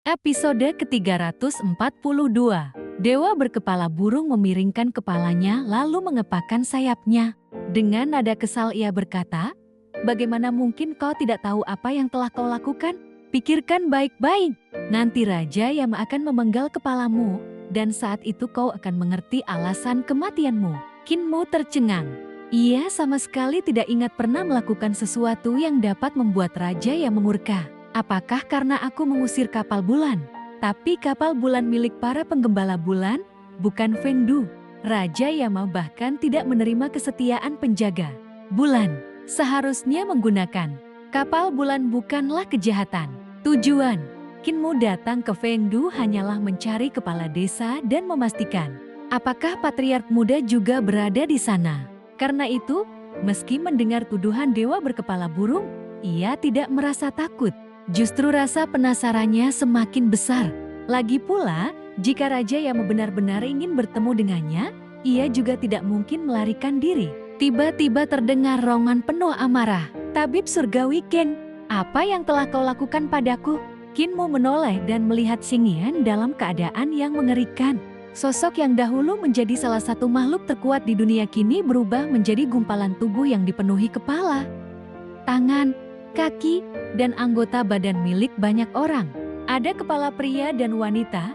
Episode ke-342. Dewa berkepala burung memiringkan kepalanya lalu mengepakkan sayapnya. Dengan nada kesal ia berkata, "Bagaimana mungkin kau tidak tahu apa yang telah kau lakukan? Pikirkan baik-baik. Nanti Raja Yama akan memenggal kepalamu, dan saat itu kau akan mengerti alasan kematianmu." Kinmu tercengang. Ia sama sekali tidak ingat pernah melakukan sesuatu yang dapat membuat Raja Yama murka. Apakah karena aku mengusir kapal bulan? Tapi kapal bulan milik para penggembala bulan, bukan Fengdu. Raja Yama bahkan tidak menerima kesetiaan penjaga bulan. Seharusnya menggunakan kapal bulan bukanlah kejahatan. Tujuan Kinmu datang ke Fengdu hanyalah mencari kepala desa dan memastikan apakah patriark muda juga berada di sana. Karena itu, meski mendengar tuduhan dewa berkepala burung, ia tidak merasa takut. Justru rasa penasarannya semakin besar. Lagi pula, jika Raja Yama benar-benar ingin bertemu dengannya, ia juga tidak mungkin melarikan diri. Tiba-tiba terdengar rongan penuh amarah. "Tabib surgawi Ken, apa yang telah kau lakukan padaku?" Kinmu menoleh dan melihat Xingyan dalam keadaan yang mengerikan. Sosok yang dahulu menjadi salah satu makhluk terkuat di dunia kini berubah menjadi gumpalan tubuh yang dipenuhi kepala, tangan, kaki, dan anggota badan milik banyak orang. Ada kepala pria dan wanita,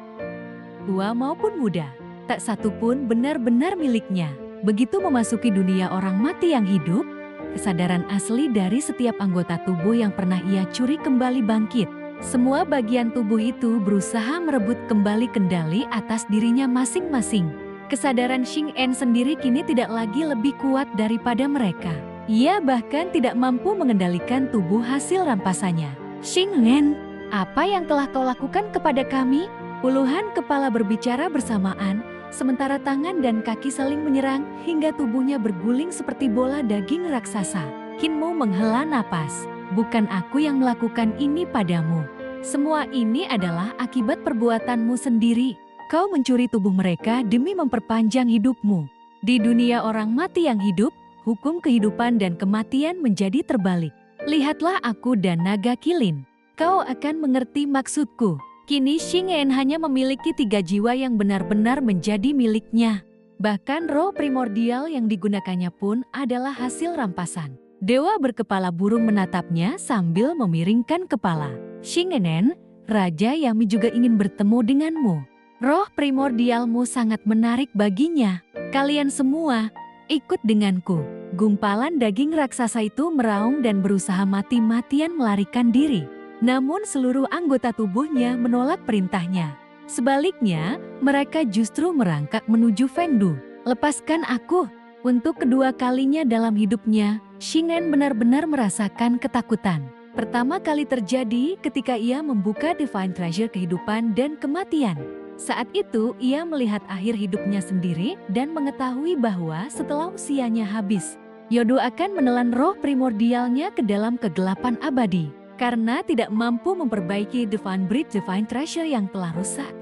tua maupun muda. Tak satu pun benar-benar miliknya. Begitu memasuki dunia orang mati yang hidup, kesadaran asli dari setiap anggota tubuh yang pernah ia curi kembali bangkit. Semua bagian tubuh itu berusaha merebut kembali kendali atas dirinya masing-masing. Kesadaran Xingyan sendiri kini tidak lagi lebih kuat daripada mereka. Ia bahkan tidak mampu mengendalikan tubuh hasil rampasannya. "Xingyan, apa yang telah kau lakukan kepada kami?" Puluhan kepala berbicara bersamaan, sementara tangan dan kaki saling menyerang hingga tubuhnya berguling seperti bola daging raksasa. Kinmu menghela napas. "Bukan aku yang melakukan ini padamu. Semua ini adalah akibat perbuatanmu sendiri. Kau mencuri tubuh mereka demi memperpanjang hidupmu. Di dunia orang mati yang hidup, hukum kehidupan dan kematian menjadi terbalik. Lihatlah aku dan naga kilin. Kau akan mengerti maksudku." Kini Xingyan hanya memiliki 3 jiwa yang benar-benar menjadi miliknya. Bahkan roh primordial yang digunakannya pun adalah hasil rampasan. Dewa berkepala burung menatapnya sambil memiringkan kepala. "Xingyan, Raja Yami juga ingin bertemu denganmu. Roh primordialmu sangat menarik baginya. Kalian semua, ikut denganku." Gumpalan daging raksasa itu meraung dan berusaha mati-matian melarikan diri. Namun seluruh anggota tubuhnya menolak perintahnya. Sebaliknya, mereka justru merangkak menuju Fengdu. "Lepaskan aku." Untuk kedua kalinya dalam hidupnya, Xingyan benar-benar merasakan ketakutan. Pertama kali terjadi ketika ia membuka Divine Treasure kehidupan dan kematian. Saat itu, ia melihat akhir hidupnya sendiri dan mengetahui bahwa setelah usianya habis, Yodo akan menelan roh primordialnya ke dalam kegelapan abadi. Karena tidak mampu memperbaiki Divine Bridge Divine Treasure yang telah rusak,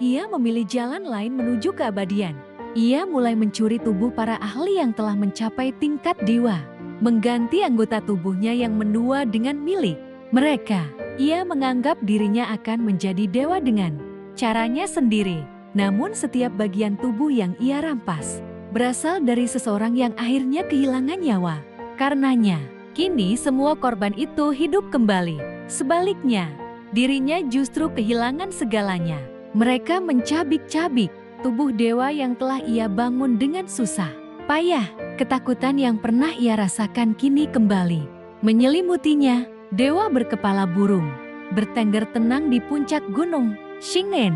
ia memilih jalan lain menuju keabadian. Ia mulai mencuri tubuh para ahli yang telah mencapai tingkat dewa, mengganti anggota tubuhnya yang menua dengan milik mereka. Ia menganggap dirinya akan menjadi dewa dengan caranya sendiri. Namun setiap bagian tubuh yang ia rampas berasal dari seseorang yang akhirnya kehilangan nyawa. Karenanya, kini semua korban itu hidup kembali. Sebaliknya, dirinya justru kehilangan segalanya. Mereka mencabik-cabik tubuh dewa yang telah ia bangun dengan susah payah. Ketakutan yang pernah ia rasakan kini kembali menyelimutinya. Dewa berkepala burung bertengger tenang di puncak gunung. "Xingyan,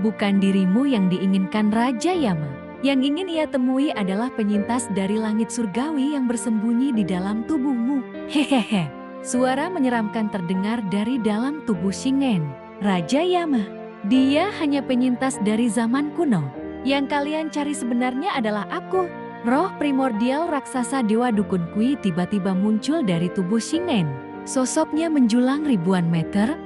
bukan dirimu yang diinginkan Raja Yama. Yang ingin ia temui adalah penyintas dari langit surgawi yang bersembunyi di dalam tubuhmu." Hehehe. Suara menyeramkan terdengar dari dalam tubuh Xingyan. "Raja Yama, dia hanya penyintas dari zaman kuno. Yang kalian cari sebenarnya adalah aku." Roh primordial raksasa Dewa Dukun Kui tiba-tiba muncul dari tubuh Xingyan. Sosoknya menjulang ribuan meter,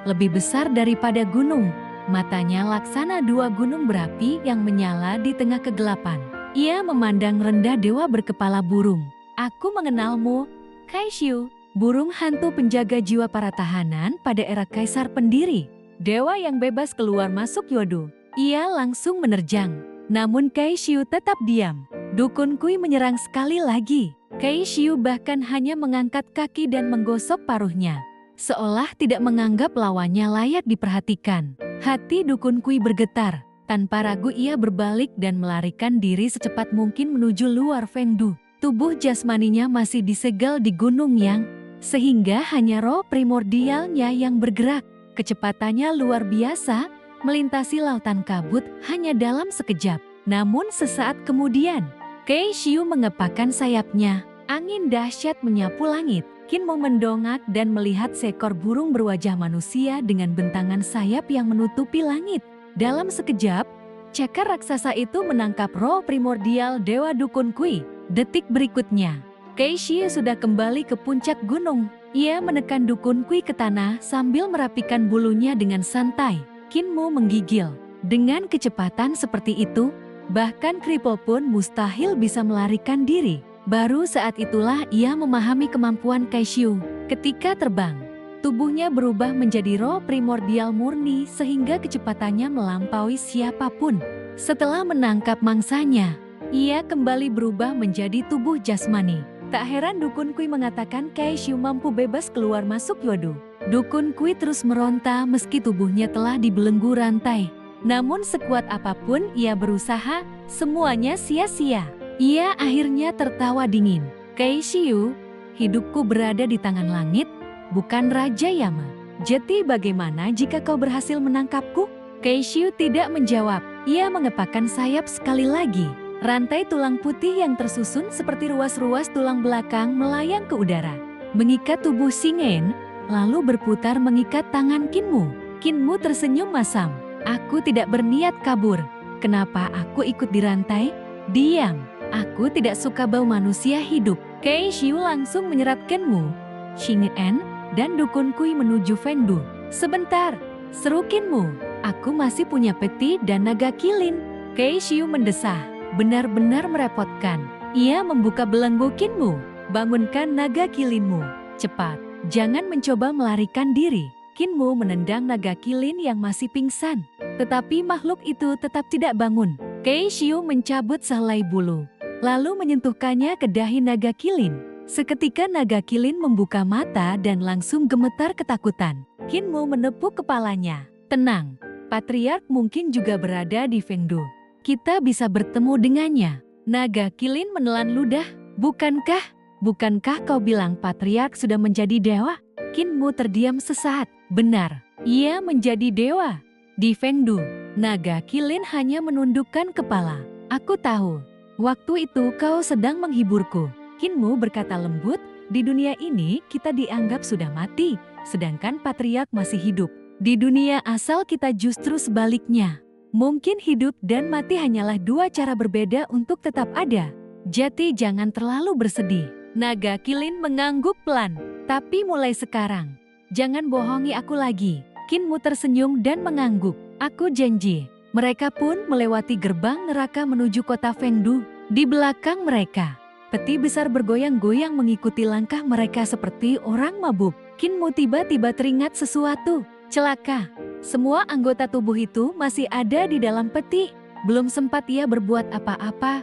lebih besar daripada gunung. Matanya laksana 2 gunung berapi yang menyala di tengah kegelapan. Ia memandang rendah dewa berkepala burung. "Aku mengenalmu, Kaishu, burung hantu penjaga jiwa para tahanan pada era Kaisar Pendiri. Dewa yang bebas keluar masuk Yodo. Ia langsung menerjang. Namun Kaishiu tetap diam. Dukun Kui menyerang sekali lagi. Kaishiu bahkan hanya mengangkat kaki dan menggosok paruhnya. Seolah tidak menganggap lawannya layak diperhatikan. Hati Dukun Kui bergetar. Tanpa ragu ia berbalik dan melarikan diri secepat mungkin menuju luar Fengdu. Tubuh jasmaninya masih disegel di Gunung Yang, sehingga hanya roh primordialnya yang bergerak. Kecepatannya luar biasa, melintasi lautan kabut hanya dalam sekejap. Namun sesaat kemudian, Kaishiu mengepakkan sayapnya. Angin dahsyat menyapu langit. Kinmu mendongak dan melihat seekor burung berwajah manusia dengan bentangan sayap yang menutupi langit. Dalam sekejap, cakar raksasa itu menangkap roh primordial Dewa Dukun Kui. Detik berikutnya, Kaishiu sudah kembali ke puncak gunung. Ia menekan Dukun Kui ke tanah sambil merapikan bulunya dengan santai. Kinmu menggigil. Dengan kecepatan seperti itu, bahkan kripel pun mustahil bisa melarikan diri. Baru saat itulah ia memahami kemampuan Kaishiu. Ketika terbang, tubuhnya berubah menjadi roh primordial murni sehingga kecepatannya melampaui siapapun. Setelah menangkap mangsanya, ia kembali berubah menjadi tubuh jasmani. Tak heran Dukun Kui mengatakan Kaishiu mampu bebas keluar masuk Yodo. Dukun Kui terus meronta meski tubuhnya telah dibelenggu rantai. Namun sekuat apapun ia berusaha, semuanya sia-sia. Ia akhirnya tertawa dingin. Kaishiu, hidupku berada di tangan langit, bukan Raja Yama. Jadi bagaimana jika kau berhasil menangkapku? Kaishiu tidak menjawab. Ia mengepakkan sayap sekali lagi. Rantai tulang putih yang tersusun seperti ruas-ruas tulang belakang melayang ke udara. Mengikat tubuh Shingen, lalu berputar mengikat tangan Kinmu. Kinmu tersenyum masam. Aku tidak berniat kabur. Kenapa aku ikut dirantai? Diam. Aku tidak suka bau manusia hidup. Kaishiu langsung menyerat Kinmu, Shingen, dan Dukun Kui menuju Fengdu. Sebentar, seru Kinmu. Aku masih punya peti dan naga kilin. Kaishiu mendesah. Benar-benar merepotkan. Ia membuka belenggu Kinmu. Bangunkan naga kilinmu. Cepat, jangan mencoba melarikan diri. Kinmu menendang naga kilin yang masih pingsan. Tetapi makhluk itu tetap tidak bangun. Kaishiu mencabut sehelai bulu, lalu menyentuhkannya ke dahi naga kilin. Seketika naga kilin membuka mata dan langsung gemetar ketakutan. Kinmu menepuk kepalanya. Tenang, Patriark mungkin juga berada di Fengdu. Kita bisa bertemu dengannya. Naga kilin menelan ludah. Bukankah kau bilang Patriark sudah menjadi dewa? Kinmu terdiam sesaat. Benar, ia menjadi dewa. Di Fengdu, naga kilin hanya menundukkan kepala. Aku tahu, waktu itu kau sedang menghiburku. Kinmu berkata lembut, di dunia ini kita dianggap sudah mati, sedangkan Patriark masih hidup. Di dunia asal kita justru sebaliknya. Mungkin hidup dan mati hanyalah dua cara berbeda untuk tetap ada. Jadi jangan terlalu bersedih. Naga kilin mengangguk pelan. Tapi mulai sekarang, jangan bohongi aku lagi. Kinmu tersenyum dan mengangguk. Aku janji. Mereka pun melewati gerbang neraka menuju kota Fengdu. Di belakang mereka, peti besar bergoyang-goyang mengikuti langkah mereka seperti orang mabuk. Kinmu tiba-tiba teringat sesuatu. Celaka. Semua anggota tubuh itu masih ada di dalam peti. Belum sempat ia berbuat apa-apa.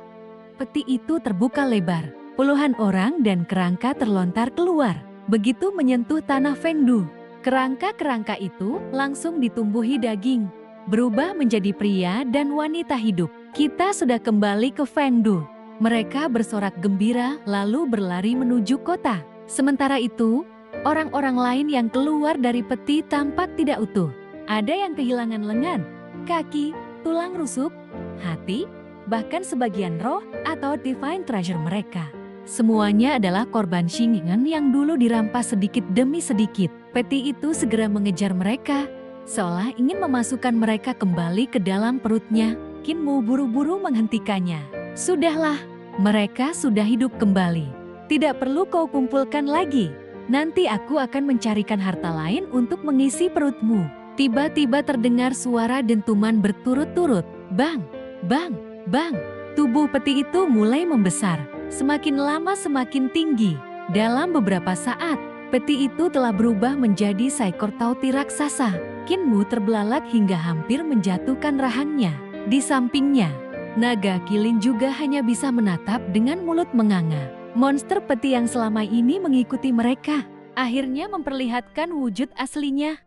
Peti itu terbuka lebar. Puluhan orang dan kerangka terlontar keluar. Begitu menyentuh tanah Fengdu, kerangka-kerangka itu langsung ditumbuhi daging. Berubah menjadi pria dan wanita hidup. Kita sudah kembali ke Fengdu. Mereka bersorak gembira lalu berlari menuju kota. Sementara itu, orang-orang lain yang keluar dari peti tampak tidak utuh. Ada yang kehilangan lengan, kaki, tulang rusuk, hati, bahkan sebagian roh atau divine treasure mereka. Semuanya adalah korban Shingen yang dulu dirampas sedikit demi sedikit. Peti itu segera mengejar mereka, seolah ingin memasukkan mereka kembali ke dalam perutnya. Kinmu buru-buru menghentikannya. Sudahlah, mereka sudah hidup kembali. Tidak perlu kau kumpulkan lagi. Nanti aku akan mencarikan harta lain untuk mengisi perutmu. Tiba-tiba terdengar suara dentuman berturut-turut. Bang, bang, bang. Tubuh peti itu mulai membesar. Semakin lama semakin tinggi. Dalam beberapa saat, peti itu telah berubah menjadi seekor tauti raksasa. Kinmu terbelalak hingga hampir menjatuhkan rahangnya. Di sampingnya, naga kilin juga hanya bisa menatap dengan mulut menganga. Monster peti yang selama ini mengikuti mereka akhirnya memperlihatkan wujud aslinya.